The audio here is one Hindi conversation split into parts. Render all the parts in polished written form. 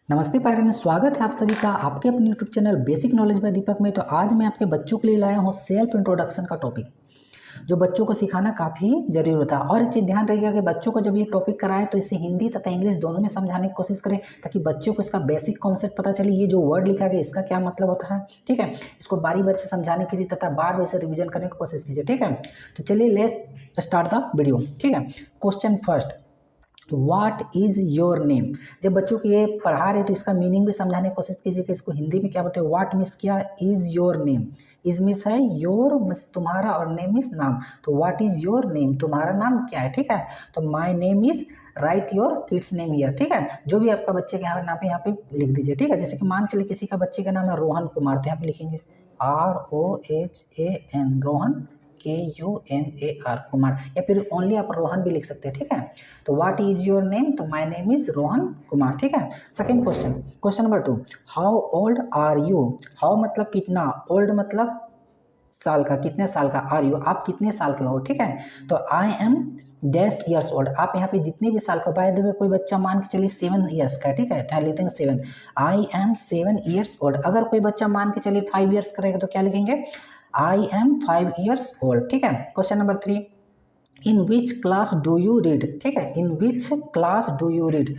नमस्ते पेरेंट्स, स्वागत है आप सभी का आपके अपने YouTube channel basic knowledge by Deepak में। तो आज मैं आपके बच्चों के लिए लाया हूँ सेल्फ इंट्रोडक्शन का टॉपिक, जो बच्चों को सिखाना काफ़ी जरूरी होता है। और एक चीज़ ध्यान रखिएगा कि बच्चों को जब ये टॉपिक कराएं तो इसे हिंदी तथा इंग्लिश दोनों में समझाने की कोशिश करें, ताकि बच्चों को इसका बेसिक कॉन्सेप्ट पता चले। ये जो वर्ड लिखा गया इसका क्या मतलब होता है, ठीक है। इसको बारी बारी से समझाने कीजिए तथा बार बार इसे रिविजन करने की कोशिश कीजिए, ठीक है। तो चलिए लेट्स स्टार्ट द वीडियो, ठीक है। Question first, what is your name. जब बच्चों को ये पढ़ा रहे तो इसका मीनिंग भी समझाने की कोशिश कीजिए कि इसको हिंदी में क्या बोलते हैं। वाट मिस क्या, is your name. Is miss है, योर मिस तुम्हारा और नेम मिस नाम। तो वाट इज़ योर नेम, तुम्हारा नाम क्या है, ठीक है। तो my name is, right your kids name here, ठीक है। जो भी आपका बच्चे के यहाँ पे लिख दीजिए, ठीक है। जैसे कि मान चलिए किसी का बच्चे का नाम है रोहन कुमार, तो यहाँ पे लिखेंगे ROHAN, रोहन, KUMAR, कुमार। या फिर ओनली आप रोहन भी लिख सकते हैं, ठीक है। तो व्हाट इज योर नेम, तो my name is Rohan Kumar, ठीक है। Second question, question number 2, how old are you. How मतलब कितना, ओल्ड मतलब साल का, कितने साल का, आर यू आप कितने साल के हो, ठीक है। तो I am dash years old. आप यहाँ पे जितने भी साल का, बाय द वे कोई बच्चा मान के चलिए 7 ईयर्स का, ठीक है, तो यहाँ लिखेंगे 7, आई एम 7 ईयर्स ओल्ड। अगर कोई बच्चा मान के चलिए 5 ईयर्स करेगा तो क्या लिखेंगे, आई एम 5 ईयर्स ओल्ड, ठीक है। Question number 3, in which class do you read, ठीक है। In which class do you read,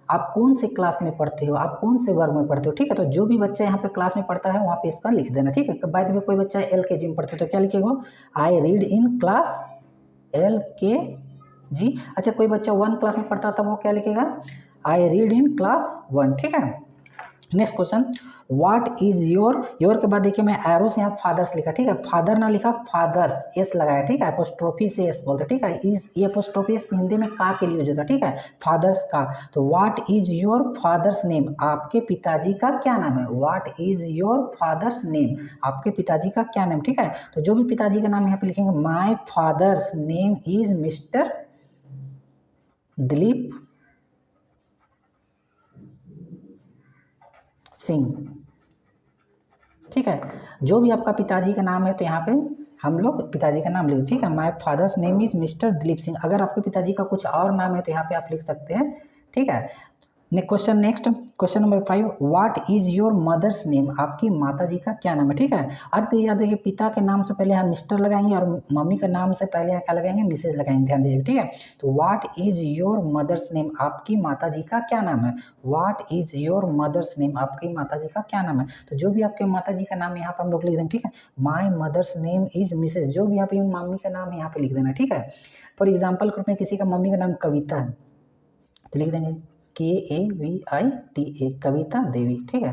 आप कौन से क्लास में पढ़ते हो, आप कौन से वर्ग में पढ़ते हो, ठीक है। तो जो भी बच्चा यहाँ पे क्लास में पढ़ता है वहाँ पे इसका लिख देना, ठीक है। बाय द वे कोई बच्चा LKG में पढ़ते है तो क्या लिखेगा, I read in class LKG। अच्छा, कोई बच्चा 1 क्लास में पढ़ता तब वो क्या लिखेगा, आई रीड इन क्लास 1, ठीक है। Next question, what is your, your के बाद देखिए मैं एरो से यहाँ फादर्स लिखा, ठीक है। फादर ना लिखा, फादर्स एस लगाया, ठीक है। एपोस्ट्रोफी से एस बोलते, ठीक है। इस ये एपोस्ट्रोफी हिंदी में का के लिए यूज होता है, ठीक है, फादर्स का। तो what is your father's name, आपके पिताजी का क्या नाम है। What is your father's name, आपके पिताजी का क्या नाम, ठीक है। तो जो भी पिताजी का नाम यहाँ पे लिखेंगे, my father's name is mister Dilip Singh, ठीक है। जो भी आपका पिताजी का नाम है तो यहाँ पे हम लोग पिताजी का नाम लिख, ठीक है। My father's name is mister Dilip Singh. अगर आपके पिताजी का कुछ और नाम है तो यहाँ पे आप लिख सकते हैं, ठीक है। Question next, question number 5, what is your mother's name, आपकी माता जी का क्या नाम है, ठीक है। अर्थ याद है कि पिता के नाम से पहले हम मिस्टर लगाएंगे और मम्मी का नाम से पहले क्या लगाएंगे, मिसेज लगाएंगे, ध्यान दीजिए, ठीक है। तो what is your mother's name, आपकी माता जी का क्या नाम है। What is your mother's name, आपकी माता जी का क्या नाम है। तो जो भी आपके माता जी का नाम है यहाँ पर हम लोग लिख देंगे, ठीक है। My mother's name is Mrs, जो भी यहाँ पे मम्मी का नाम है यहाँ पे लिख देना, ठीक है। फॉर एग्जाम्पल के रूप में किसी का मम्मी का नाम कविता है तो लिख देंगे KAVITA, कविता देवी, ठीक है।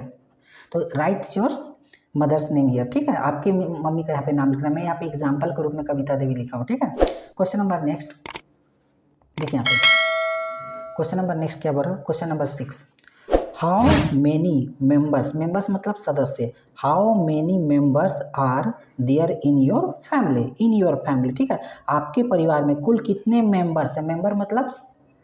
तो write your mother's name here, ठीक है। आपकी मम्मी का यहाँ पे नाम लिखना, मैं यहाँ पे एग्जाम्पल के रूप में कविता देवी लिखा हूँ, ठीक है। क्वेश्चन नंबर नेक्स्ट देखिए यहाँ पे क्वेश्चन नंबर नेक्स्ट क्या बोल रहा है, question number 6, how many members, members मतलब सदस्य, how many members are there in your family, in your family, ठीक है। आपके परिवार में कुल कितने मेंबर्स हैं,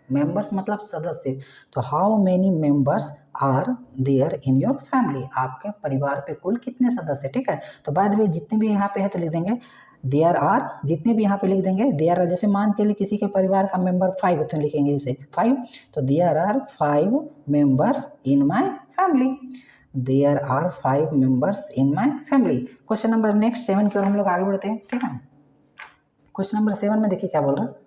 मेंबर्स मतलब सदस्य। तो how many members are there in your family, आपके परिवार पे कुल कितने सदस्य, ठीक है। तो बाद में जितने भी यहाँ पे है तो लिख देंगे देयर आर, जितने भी यहाँ पे लिख देंगे देयर आर। जैसे मान के लिए किसी के परिवार का मेंबर 5 तो लिखेंगे इसे 5, तो there are 5 members in my family, there are 5 members in my family. Question number next 7 की ओर हम लोग आगे बढ़ते हैं, ठीक है। क्वेश्चन नंबर 7 में देखिए क्या बोल रहा है,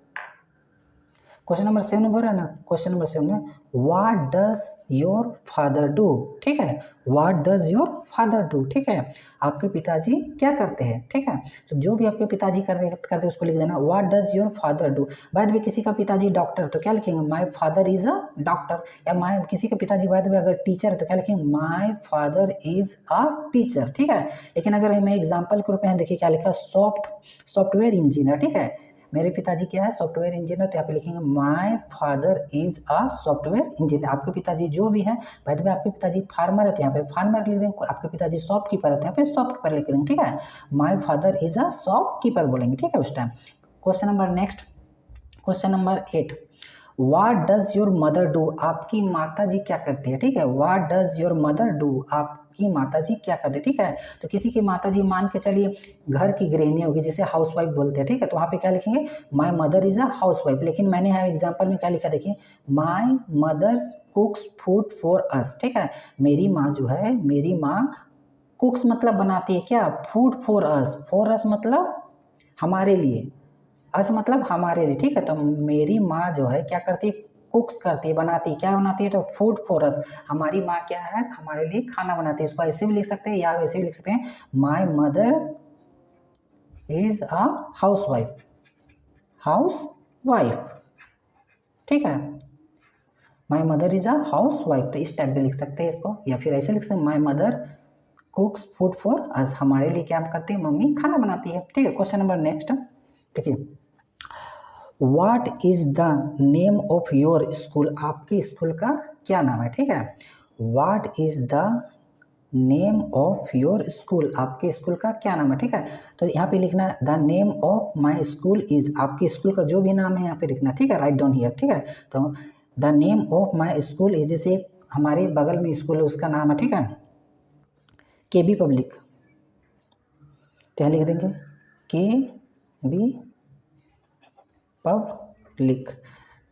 क्वेश्चन नंबर 7 में बोल रहा है ना, क्वेश्चन नंबर 7 में what does your father do, ठीक है। What does your father do, ठीक है। आपके पिताजी क्या करते हैं, ठीक है। तो जो भी आपके पिताजी करते उसको लिख देना, what does your father do. बाद में किसी का पिताजी डॉक्टर तो क्या लिखेंगे, my father is a doctor. या माई किसी का पिताजी बाद में अगर टीचर है तो क्या लिखेंगे, my father is a teacher, ठीक है। लेकिन अगर मैं एग्जाम्पल के रूप में देखिए क्या लिखा, सॉफ्टवेयर इंजीनियर, ठीक है। मेरे पिताजी क्या है, सॉफ्टवेयर इंजीनियर, तो यहाँ पे लिखेंगे my father is a software engineer. आपके पिताजी जो भी है, भाई तो आपके पिताजी फार्मर है तो यहाँ पे फार्मर लिख देंगे, आपके पिताजी शॉपकीपर है तो यहाँ पे शॉपकीपर लिख देंगे, ठीक है। My father is a shopkeeper बोलेंगे, ठीक है उस time. Question number next, question number 8, what does your mother do, आपकी माता जी क्या करती है, ठीक है। What does your mother do, आपकी माता जी क्या करती है, ठीक है। तो किसी की माता जी मान के चलिए घर की गृहिणी होगी, जिसे हाउस वाइफ बोलते हैं, ठीक है। तो वहाँ पे क्या लिखेंगे, my mother is a house wife. लेकिन मैंने यहाँ एग्जाम्पल में क्या लिखा देखिए, my mother कुक्स food for us, ठीक है। मेरी माँ जो है, मेरी माँ कुक्स मतलब बनाती है क्या, फूड फॉर अस मतलब हमारे लिए, अस मतलब हमारे लिए, ठीक है। तो मेरी माँ जो है क्या करती है, कुक्स करती है, बनाती है, क्या बनाती है, तो फूड फॉर अस, हमारी माँ क्या है, हमारे लिए खाना बनाती है। इसको ऐसे भी लिख सकते हैं या वैसे भी लिख सकते हैं, my mother is a house wife, ठीक है। My mother is a house wife, तो इस टाइप भी लिख सकते हैं इसको, या फिर ऐसे लिख सकते हैं, my mother कुक्स food for us, हमारे लिए क्या करती है, मम्मी खाना बनाती है, ठीक है। क्वेश्चन नंबर नेक्स्ट देखिए, what is the name of your school, आपके स्कूल का क्या नाम है, ठीक है। What is the name of your school, आपके स्कूल का क्या नाम है, ठीक है। तो यहाँ पे लिखना है the name of my school is, आपके स्कूल का जो भी नाम है यहाँ पे लिखना, ठीक है। राइट डाउन हियर, ठीक है। तो the name of my school is, जैसे हमारे बगल में स्कूल है उसका नाम है, ठीक है, KB पब्लिक, क्या लिख देंगे, KB पब्लिक,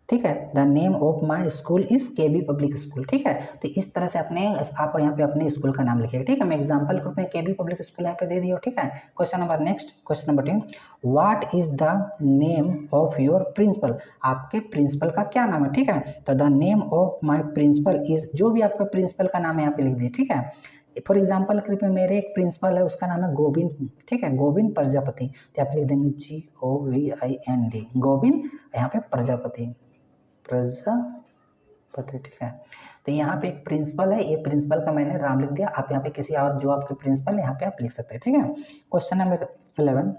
ठीक है। The name of my school is KB public school, ठीक है। तो इस तरह से अपने आप यहाँ पे अपने स्कूल का नाम लिखिएगा, ठीक है। मैं एग्जांपल के रूप में KB पब्लिक स्कूल यहाँ पे दे दिया, ठीक है। Question number next, question number 10, what is the name of your principal, आपके प्रिंसिपल का क्या नाम है, ठीक है। तो the name of my principal is, जो भी आपका प्रिंसिपल का नाम है यहाँ पे लिख दीजिए, ठीक है। फॉर एग्जाम्पल के रूप में मेरे एक प्रिंसिपल है, उसका नाम है गोविंद, ठीक है, गोविंद प्रजापति, तो आप लिख देंगे GOVIND, गोविंद, यहाँ पे प्रजापति, ठीक है। तो यहाँ पे एक प्रिंसिपल है, ये प्रिंसिपल का मैंने नाम लिख दिया, आप यहाँ पे किसी और जो आपके प्रिंसिपल है यहाँ पे आप लिख सकते हैं, ठीक है। Question number 11,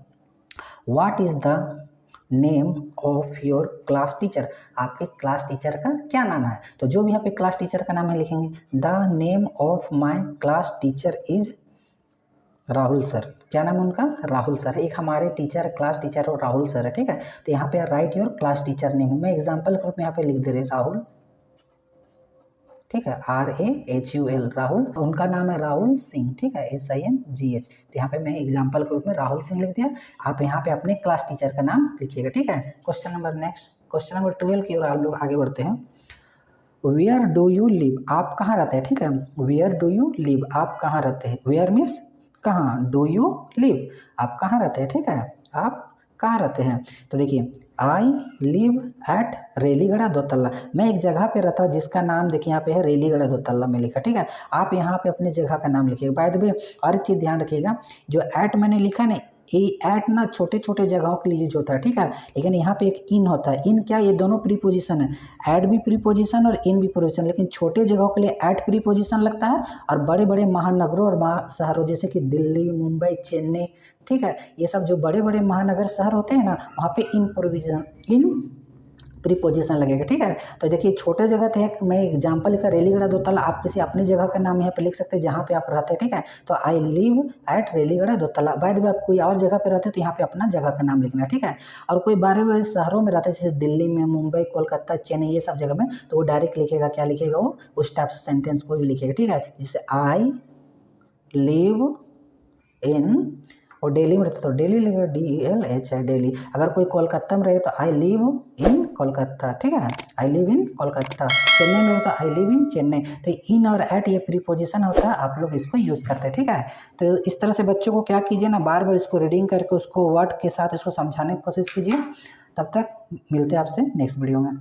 what is the name of your class teacher, आपके क्लास टीचर का क्या नाम है। तो जो भी यहाँ पे क्लास टीचर का नाम है लिखेंगे, the name of my class teacher is Rahul sir, क्या नाम है उनका, राहुल सर, एक हमारे टीचर क्लास टीचर और राहुल सर है, ठीक है। तो यहाँ पे right your class teacher name, मैं एग्जाम्पल के रूप में यहाँ पे लिख दे रहे राहुल, ठीक है, RAHUL राहुल, उनका नाम है राहुल सिंह, ठीक है, SINGH। तो यहाँ पे मैं एग्जाम्पल के रूप में राहुल सिंह लिख दिया, आप यहाँ पे अपने क्लास टीचर का नाम लिखिएगा, ठीक है। Question number next, question number 12 की ओर आप लोग आगे बढ़ते हैं। वेयर डू यू लिव, आप कहाँ रहते हैं, ठीक है। वेयर डू यू लिव, आप कहाँ रहते हैं, वेयर मीन्स कहाँ, डू यू लिव, आप कहाँ रहते हैं, ठीक है, आप कहाँ रहते हैं। तो देखिए, आई लिव एट रेलीगढ़ा दोतल्ला, मैं एक जगह पे रहता हूँ जिसका नाम देखिए यहाँ पे है रेलीगढ़ा दोतल्ला में लिखा, ठीक है। आप यहाँ पे अपने जगह का नाम लिखिएगा। बाय द वे और एक चीज़ ध्यान रखिएगा, जो एट मैंने लिखा ना, ये एट ना छोटे छोटे जगहों के लिए यूज होता है, ठीक है। लेकिन यहाँ पे एक इन होता है, इन क्या, ये दोनों प्रीपोजिशन है, ऐड भी प्रीपोजिशन और इन भी प्रीपोजिशन, लेकिन छोटे जगहों के लिए ऐड प्रीपोजिशन लगता है, और बड़े बड़े महानगरों और शहरों जैसे कि दिल्ली, मुंबई, चेन्नई, ठीक है, ये सब जो बड़े बड़े महानगर शहर होते हैं ना, वहाँ पे इन प्रीपोजिशन लगेगा, ठीक है। तो देखिए छोटे जगह थे, मैं एग्जांपल लिखा रेलीगढ़ा दोतला, आप किसी अपनी जगह का नाम यहाँ पे लिख सकते हैं जहाँ पे आप रहते हैं, ठीक है। तो I live at Religarha Dotla, by the way आप कोई और जगह पे रहते हैं तो यहाँ पे अपना जगह का नाम लिखना, ठीक है। और कोई बड़े बड़े शहरों में रहता है जैसे दिल्ली में, मुंबई, कोलकाता, चेन्नई, ये सब जगह में, तो वो डायरेक्ट लिखेगा, क्या लिखेगा, वो उस टाइप से सेंटेंस को भी लिखेगा, ठीक है। जैसे आई लिव इन, और दिल्ली में रहता तो डेली लिखेगा, DLHI डेली। अगर कोई कोलकाता में रहे तो आई लिव इन कोलकाता, ठीक है, I live in Kolkata. Chennai में हो तो आई लिव इन चेन्नई। तो इन और एट ये प्रीपोजिशन होता है, आप लोग इसको यूज करते हैं, ठीक है। तो इस तरह से बच्चों को क्या कीजिए ना, बार बार इसको रीडिंग करके उसको वर्ड के साथ इसको समझाने की कोशिश कीजिए। तब तक मिलते हैं आपसे नेक्स्ट वीडियो में।